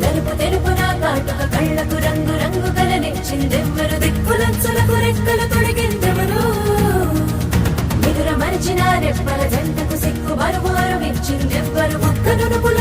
నలుపు తెలుపున కాటుక కళ్ళకు రంగు రంగు కలనిచ్చిందెవ్వరు దిక్కులచ్చులకు రెక్కలు తొడిగిందెవరు నిదుర మరిచిన రెప్పల జంటకు సిక్కు బరువారు ఇచ్చిందెవ్వరు ఒక్క నునుపు